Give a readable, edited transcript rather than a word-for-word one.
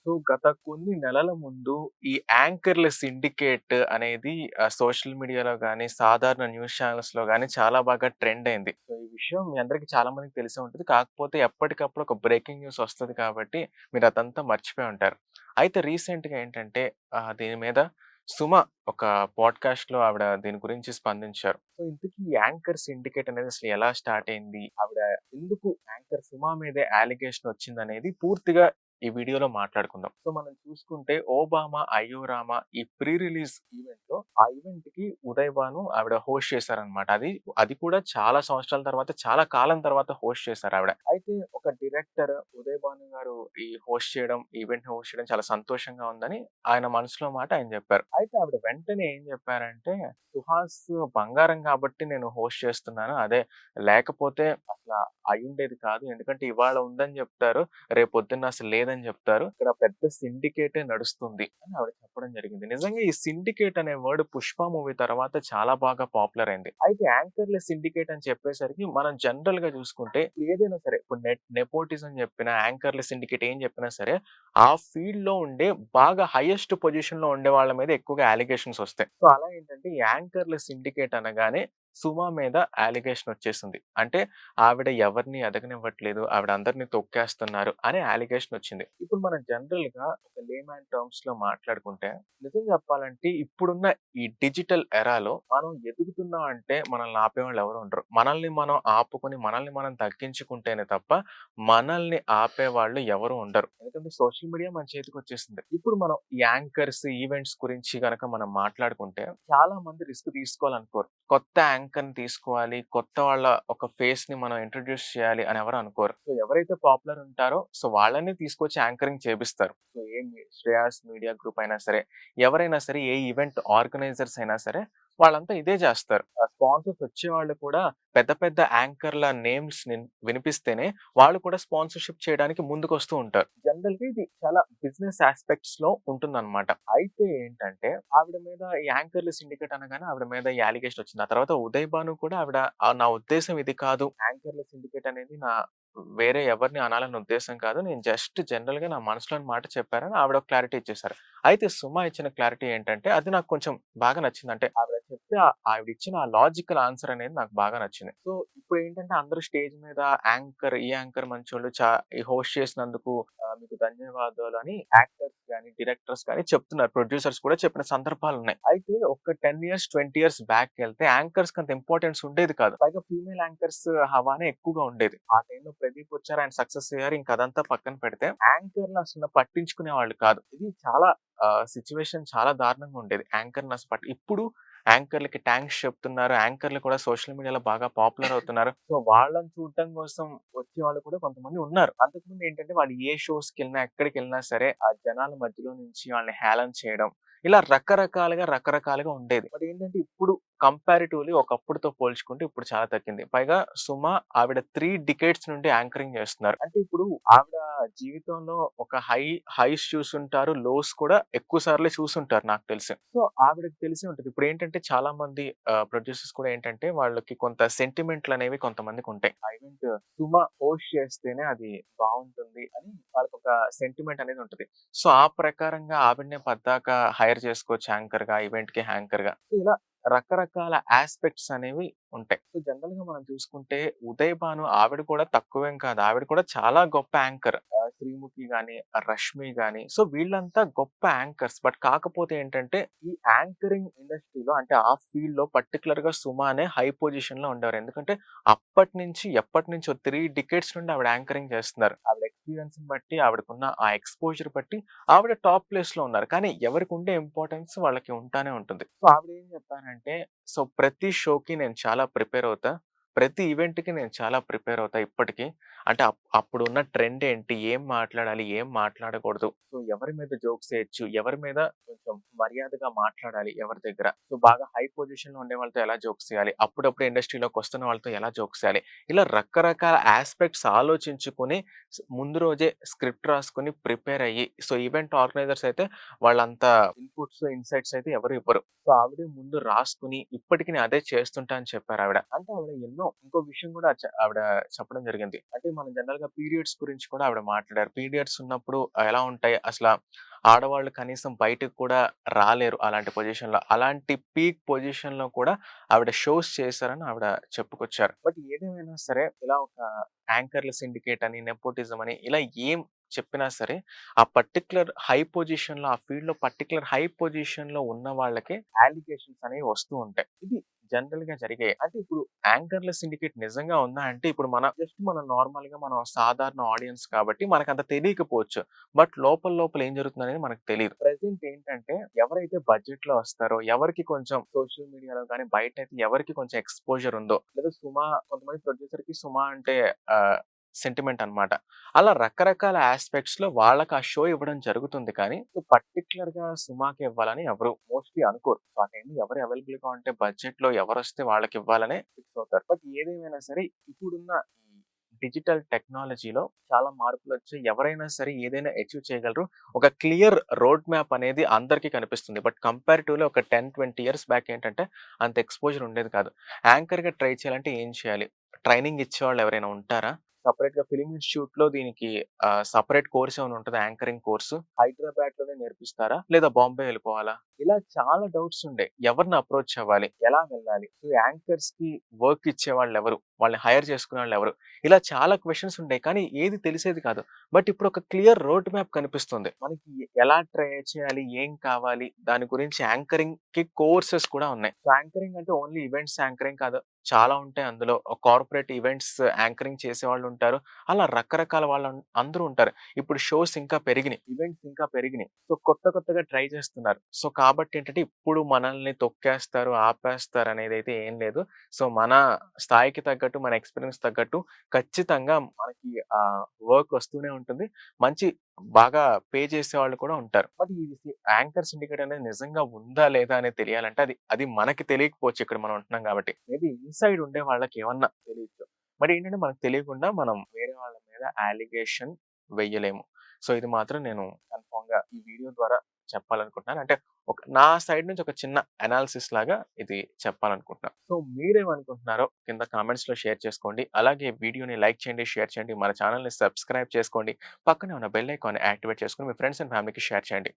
So, గత కొన్ని నెలల ముందు ఈ యాంకర్‌ల సిండికేట్ అనేది సోషల్ మీడియాలో గాని, సాధారణ న్యూస్ ఛానెల్స్‌లో గాని చాలా బాగా ట్రెండ్ అయింది. సో, ఈ విషయం మీ అందరికి చాలా మందికి తెలిసే ఉంటది. కాకపోతే ఎప్పటికప్పుడు ఒక బ్రేకింగ్ న్యూస్ వస్తది కాబట్టి మీరు అదంతా మర్చిపోయి ఉంటారు. అయితే రీసెంట్‌గా ఏంటంటే దీని మీద సుమ ఒక పాడ్‌కాస్ట్‌లో ఆవిడ దీని గురించి స్పందించారు. సో, ఇంతకీ ఈ యాంకర్ సిండికేట్ అనేది అసలు ఎలా స్టార్ట్ అయింది? ఆవిడ ఎందుకు యాంకర్ సుమ మీదే అలిగేషన్ వచ్చిందనేది పూర్తిగా ఈ వీడియోలో మాట్లాడుకుందాం. సో, మనం చూసుకుంటే 'ఓబామా అయ్యో రామ' ఈ ప్రీ రిలీజ్ ఈవెంట్‌లో ఆ ఈవెంట్‌కి ఉదయ్ భాను ఆవిడ హోస్ట్ చేశారనమాట. అది కూడా చాలా సంవత్సరాల తర్వాత, చాలా కాలం తర్వాత హోస్ట్ చేశారావిడ. అయితే ఒక డైరెక్టర్ ఉదయ్ భాను గారు ఈ హోస్ట్ చేయడం, ఈవెంట్‌ని హోస్ట్ చేయడం చాలా సంతోషంగా ఉందని ఆయన మనసులో మాట ఆయన చెప్పారు. అయితే ఆవిడ వెంటనే ఏం చెప్పారంటే, "సుహాస్ బంగారం కాబట్టి నేను హోస్ట్ చేస్తున్నాను. అదే లేకపోతే అసల అయ్యుండేది కాదు. ఎందుకంటే ఇవాళ ఉందని చెప్తారు. రేపొద్దున్న అసలు లేదని జెప్తారు. ఇక్కడ పెద్ద సిండికేటే నడుస్తుంది అని ఆవిడ చెప్పడం జరిగింది. నిజంగా ఈ సిండికేట్ అనే వర్డ్ 'పుష్ప' మూవీ తర్వాత చాలా బాగా పాపులర్ అయింది. అయితే యాంకర్‌ల సిండికేట్ అని చెప్పేసరికి మనం జనరల్‌గా చూసుకుంటే ఏదైనా సరే ఇప్పుడు నెపోటిజం చెప్పినా, యాంకర్‌ల సిండికేట్ ఏం చెప్పినా సరే ఆ ఫీల్డ్‌లో ఉండే బాగా హైయెస్ట్ పొజిషన్‌లో ఉండే వాళ్ళ మీద ఎక్కువగా అలిగేషన్స్ ఒస్తాయి. సో, అలా ఏంటంటే ఈ యాంకర్‌ల సిండికేట్ అనగానే సుమ మీద అలిగేషన్ ఒచ్చేసింది. అంటే ఆవిడ ఎవరిని ఎదగనివ్వట్లేదు. ఆవిడ అందరిని తొక్కేస్తున్నారు అనే అలిగేషన్ వచ్చింది. ఇప్పుడు మనం జనరల్‌గా ఒక లేమాన్ టర్మ్స్‌లో మాట్లాడుకుంటే, నిజం చెప్పాలంటే ఇప్పుడున్న ఈ డిజిటల్ ఎరాలో మనం ఎదుగుతున్నాం అంటే మనల్ని ఆపేవాళ్ళు ఎవరు ఉండరు. మనల్ని మనం ఆపుకొని, మనల్ని మనం తగ్గించుకుంటేనే తప్ప, మనల్ని ఆపేవాళ్ళు ఎవరు ఉండరు. ఎందుకంటే సోషల్ మీడియా మన చేతికొచ్చేసింది. ఇప్పుడు మనం ఈ యాంకర్స్, ఈవెంట్స్ గురించి గనక మనం మాట్లాడుకుంటే, చాలా మంది రిస్క్ తీసుకోవాలనుకోరు. కొత్త యాంకర్‌ని తీసుకోవాలి. కొత్త వాళ్ళ ఒక ఫేస్‌ని మనం ఇంట్రొడ్యూస్ చేయాలి అని ఎవరు అనుకోరు. సో, ఎవరైతే పాపులర్ ఉంటారో సో, వాళ్ళని తీసుకొచ్చి యాంకరింగ్ చేపిస్తారు. సో, శ్రేయాస్ మీడియా గ్రూప్ అయినా సరే, ఎవరైనా సరే, ఏ ఈవెంట్ ఆర్గనైజర్స్ అయినా సరే, వాళ్ళంతా ఇదే చేస్తారు. స్పాన్సర్స్ వచ్చేవాళ్ళు కూడా పెద్ద పెద్ద యాంకర్‌ల నేమ్స్‌ని వినిపిస్తేనే వాళ్ళు కూడా స్పాన్సర్‌షిప్ చేయడానికి ముందుకొస్తూ ఉంటారు. జనరల్‌గా ఇది చాలా బిజినెస్ యాస్పెక్ట్స్‌లో ఉంటుందన్నమాట. అయితే ఏంటంటే ఆవిడ మీద ఈ యాంకర్‌ల సిండికేట్ అనగానే ఆవిడ మీద ఈ అలిగేషన్ వచ్చింది. ఆ తర్వాత ఉదయ్ భాను కూడా ఆవిడ నా ఉద్దేశ్యం ఇది కాదు. యాంకర్‌ల సిండికేట్ అనేది వేరే ఎవరిని అనాలని ఉద్దేశ్యం కాదు. నేను జస్ట్ జనరల్‌గా నా మనసులోని మాట చెప్పారని ఆవిడ ఒక క్లారిటీ ఇచ్చేసారు. అయితే సుమ ఇచ్చిన క్లారిటీ ఏంటంటే అది నాకు కొంచెం బాగా నచ్చింది. అంటే ఆవిడ చెప్తే ఆవిడ ఇచ్చిన ఆ లాజికల్ ఆన్సర్ అనేది నాకు బాగా నచ్చింది. సో, ఇప్పుడేంటంటే అందరూ స్టేజ్ మీద ఈ యాంకర్ మంచోళ్ళు ఈ హోస్ట్ చేసినందుకు మీకు ధన్యవాదాలు అని యాక్టర్స్ గాని, డైరెక్టర్స్ గాని చెప్తున్నారు. ప్రొడ్యూసర్స్ కూడా చెప్పిన సందర్భాలున్నాయి. అయితే ఒక 10 ఇయర్స్, 20 ఇయర్స్ బ్యాక్‌కెళ్తే యాంకర్స్‌కి అంత ఇంపార్టెన్స్ ఉండేది కాదు. పైగా ఫీమేల్ యాంకర్స్ హవానే ఎక్కువగా ఉండేది. ఆ టైంలో ప్రదీప్ వచ్చారు. ఆయన సక్సెస్ అయ్యారు. ఇంక అదంతా పక్కన పెడితే యాంకర్‌లు అసలు పట్టించుకునేవాళ్ళు కాదు. ఇది చాలా సిట్యుయేషన్ చాలా దారుణంగా ఉండేది. యాంకర్‌ని అసలు ఇప్పుడు యాంకర్‌లకి థాంక్స్ చెప్తున్నారు. యాంకర్‌లు కూడా సోషల్ మీడియాలో బాగా పాపులర్ అవుతున్నారు. సో, వాళ్ళని చూడటం కోసం వచ్చేవాళ్ళు కూడా కొంతమంది ఉన్నారు. అంతకుముందు ఏంటంటే వాళ్ళు ఏ షోస్‌కెళ్ళినా, ఎక్కడికెళ్ళినా సరే ఆ జనాల మధ్యలో నుంచి వాళ్ళని హేళన చేయడం. ఇలా రకరకాలుగా ఉండేది. బట్ ఏంటంటే ఇప్పుడు కంపారిటివ్‌లీ ఒకప్పుడుతో పోల్చుకుంటే ఇప్పుడు చాలా తగ్గింది. పైగా సుమ ఆవిడ 3 డికేడ్స్ నుండి యాంకరింగ్ చేస్తున్నారు. అంటే ఇప్పుడు ఆవిడ జీవితంలో ఒక హైస్ చూసుంటారు. లోస్ కూడా ఎక్కువ సార్లే చూసుంటారు నాకు తెలిసి. సో, ఆవిడకి తెలిసే ఉంటది. ఇప్పుడేంటంటే చాలా మంది ప్రొడ్యూసర్స్ కూడా ఏంటంటే వాళ్ళకి కొంత సెంటిమెంట్‌లనేవి కొంతమందికుంటాయి. ఆ ఈవెంట్ సుమ హోస్ట్ చేస్తేనే అది బావుంటుంది అని వాళ్ళకొక సెంటిమెంట్ అనేది ఉంటది. సో, ఆ ప్రకారంగా ఆవిడనే పద్దాక హైర్ చేసుకోవచ్చు యాంకర్‌గా, ఈవెంట్‌కి యాంకర్‌గా. సో, ఇలా రకరకాల యాస్పెక్ట్స్ అనేవి ఉంటాయి. సో, జనరల్‌గా మనం చూసుకుంటే 'ఉదయ్ భాను' ఆవిడ కూడా తక్కువేం కాదు. ఆవిడ కూడా చాలా గొప్ప యాంకర్. 'శ్రీముఖి' గాని, 'రష్మి' గాని సో, వీళ్ళంతా గొప్ప యాంకర్స్. బట్ కాకపోతే ఏంటంటే, ఈ యాంకరింగ్ ఇండస్ట్రీలో అంటే ఆ ఫీల్డ్‌లో పర్టిక్యులర్‌గా సుమానే హై పొజిషన్‌లో ఉండేవారు. ఎందుకంటే ఎప్పటినుంచో 3 డికేడ్స్ నుండి ఆవిడ యాంకరింగ్ చేస్తున్నారు. ఆవిడ ఎక్స్‌పీరియన్స్‌ని బట్టి, ఆవిడకున్న ఆ ఎక్స్‌పోజర్ బట్టి ఆవిడ టాప్ ప్లేస్‌లో ఉన్నారు. కానీ ఎవరికుండే ఇంపార్టెన్స్ వాళ్ళకి ఉంటానే ఉంటుంది. సో, ఆవిడేం చెప్పారంటే, సో, ప్రతి షోకి నేను చాలా ప్రిపేర్ అవుతా. ప్రతి ఈవెంట్‌కి నేను చాలా ప్రిపేర్ అవుతా ఇప్పటికి. అంటే అప్పుడున్న ట్రెండ్ ఏంటి? ఏం మాట్లాడాలి? ఏం మాట్లాడకూడదు? సో, ఎవరి మీద జోక్స్ ఏయొచ్చు? ఎవరి మీద కొంచెం మర్యాదగా మాట్లాడాలి ఎవరి దగ్గర? సో, బాగా హై పొజిషన్‌లో ఉండే వాళ్ళతో ఎలా జోక్స్ చేయాలి? అప్పుడప్పుడు ఇండస్ట్రీలోకొస్తున్న వాళ్ళతో ఎలా జోక్స్ చేయాలి? ఇలా రకరకాల యాస్పెక్ట్స్ ఆలోచించుకొని ముందు రోజే స్క్రిప్ట్ రాసుకొని ప్రిపేర్ అయ్యి సో, ఈవెంట్ ఆర్గనైజర్స్ అయితే వాళ్ళంత ఇన్‌పుట్స్, ఇన్‌సైట్స్ అయితే ఎవరు ఇవ్వరు. సో, ఆవిడే ముందు రాసుకొని ఇప్పటికి నేను అదే చేస్తుంటా అని చెప్పారావిడ. అంటే ఆవిడ ఎన్నో ఇంకో విషయం కూడా ఆవిడ చెప్పడం జరిగింది. అంటే మనం జనరల్‌గా పీరియడ్స్ గురించి కూడా ఆవిడ మాట్లాడారు. పీరియడ్స్ ఉన్నప్పుడు ఎలా ఉంటాయి? ఆడవాళ్ళు కనీసం బయటకి కూడా రాలేరు అలాంటి పొజిషన్‌లో. అలాంటి పీక్ పొజిషన్‌లో కూడా ఆవిడ షోస్ చేశారని ఆవిడ చెప్పుకొచ్చారు. బట్ ఏదేమైనా సరే ఇలా ఒక యాంకర్‌ల సిండికేట్ అని, నెపోటిజం అని ఇలా ఏం చెప్పినా సరే ఆ పర్టిక్యులర్ హై పొజిషన్‌లో ఆ ఫీల్డ్‌లో పర్టిక్యులర్ హై పొజిషన్‌లో ఉన్న వాళ్ళకే అలిగేషన్స్ అనేవి వస్తూ ఉంటాయి. ఇది జనరల్‌గా జరిగాయి. అంటే ఇప్పుడు యాంకర్‌ల సిండికేట్ నిజంగా ఉందా అంటే ఇప్పుడు మనం నార్మల్‌గా మనం సాధారణ ఆడియన్స్ కాబట్టి మనకంత తెలియకపోవచ్చు. బట్ లోపల లోపల ఏం జరుగుతుందనేది మనకు తెలీదు. ప్రెజెంట్ ఏంటంటే ఎవరైతే బడ్జెట్‌లో వస్తారో, ఎవరికి కొంచెం సోషల్ మీడియాలో గాని బయటైతే ఎవరికి కొంచెం ఎక్స్‌పోజర్ ఉందో లేదా కొంతమంది ప్రొడ్యూసర్‌కి అంటే ఆహ్, సెంటిమెంట్ అన్నమాట. అలా రకరకాల యాస్పెక్ట్స్‌లో వాళ్ళకి ఆ షో ఇవ్వడం జరుగుతుంది కానీ, పర్టిక్యులర్‌గా సుమాకే ఇవ్వాలని ఎవరు మోస్ట్‌లీ అనుకోరు. సో, ఆ టైంలో ఎవరు అవైలబుల్‌గా ఉంటే బడ్జెట్‌లో ఎవరొస్తే వాళ్ళకివ్వాలనే ఫిక్స్ అవుతారు. బట్ ఏదేమైనా సరే ఇప్పుడున్న ఈ డిజిటల్ టెక్నాలజీలో చాలా మార్పులొచ్చాయి. ఎవరైనా సరే ఏదైనా అచీవ్ చేయగలరు. ఒక క్లియర్ రోడ్ మ్యాప్ అనేది అందరికీ కనిపిస్తుంది. బట్ కంపారిటివ్‌లీ ఒక 10, 20 ఇయర్స్ బ్యాక్ ఏంటంటే అంత ఎక్స్‌పోజర్ ఉండేది కాదు. యాంకర్‌గా ట్రై చేయాలంటే ఏం చేయాలి? ట్రైనింగ్ ఇచ్చేవాళ్ళు ఎవరైనా ఉంటారా? సెపరేట్‌గా ఫిల్మ్ ఇన్‌స్టిట్యూట్‌లో దీనికి సెపరేట్ కోర్స్ ఏమైనా ఉంటదా? Anchoring course? హైదరాబాద్‌లోనే నేర్పిస్తారా? లేదా బాంబే వెళ్ళిపోవాలా? ఇలా చాలా డౌట్స్ ఉండే. ఎవరిని అప్రోచ్ అవ్వాలి? ఎలా వెళ్ళాలి? సో, యాంకర్స్‌కి వర్క్ ఇచ్చేవాళ్ళెవరు? వాళ్ళని హైర్ చేసుకునేవాళ్ళెవరు? ఇలా చాలా క్వెషన్స్ ఉండేయి. కానీ ఏది తెలిసేది కాదు. బట్ ఇప్పుడు ఒక క్లియర్ రోడ్ మ్యాప్ కనిపిస్తుంది. మనకి ఎలా ట్రై చేయాలి? ఏం కావాలి? దాని గురించి యాంకరింగ్‌కి కోర్సెస్ కూడా ఉన్నాయి. సో, యాంకరింగ్ అంటే ఓన్లీ ఈవెంట్స్ యాంకరింగ్ కాదు. చాలా ఉంటాయి అందులో. కార్పొరేట్ ఈవెంట్స్ యాంకరింగ్ చేసేవాళ్ళుంటారు. అలా రకరకాల అందరూ ఉంటారు. ఇప్పుడు షోస్ ఇంకా పెరిగినియి. ఈవెంట్స్ ఇంకా పెరిగినియి. సో, కొత్త కొత్తగా ట్రై చేస్తున్నారు. సో, కాబట్టి ఏంటంటే ఇప్పుడు మనల్ని తొక్కేస్తారు, ఆపేస్తారనేదైతే ఏం లేదు. సో, మన స్థాయికి తగ్గట్టు, మన ఎక్స్‌పీరియన్స్ తగ్గట్టు ఖచ్చితంగా మనకి వర్క్ వస్తూనే ఉంటుంది. మంచి బాగా పే చేసేవాళ్ళు కూడా ఉంటారు. బట్ ఇది యాంకర్ సిండికేట్ అనేది నిజంగా ఉందా? లేదా? అనేది తెలియాలంటే అది అది మనకి తెలియకపోవచ్చు ఇక్కడ మనం ఉంటున్నాం కాబట్టి. మేబీ ఇన్‌సైడ్ ఉండే వాళ్ళకి ఏమన్నా తెలియచ్చు. బట్ ఏంటంటే మనకు తెలియకుండా మనం వేరే వాళ్ళ మీద అలిగేషన్ వెయ్యలేము. సో, ఇది మాత్రం నేను కన్ఫర్మ్‌గా ఈ వీడియో ద్వారా చెప్పాలనుకుంటున్నాను. అంటే నా సైడ్ నుంచి ఒక చిన్న అనాలిసిస్ లాగా ఇది చెప్పాలనుకుంటున్నాను. సో, మీరేమనుకుంటున్నారో కింద కామెంట్స్‌లో షేర్ చేసుకోండి. అలాగే వీడియోని లైక్ చేయండి, షేర్ చేయండి. మన ఛానెల్‌ని సబ్స్క్రైబ్ చేసుకోండి. పక్కనే ఉన్న బెల్ ఐకాన్‌ని యాక్టివేట్ చేసుకొని మీ ఫ్రెండ్స్ అండ్ ఫ్యామిలీకి షేర్ చేయండి.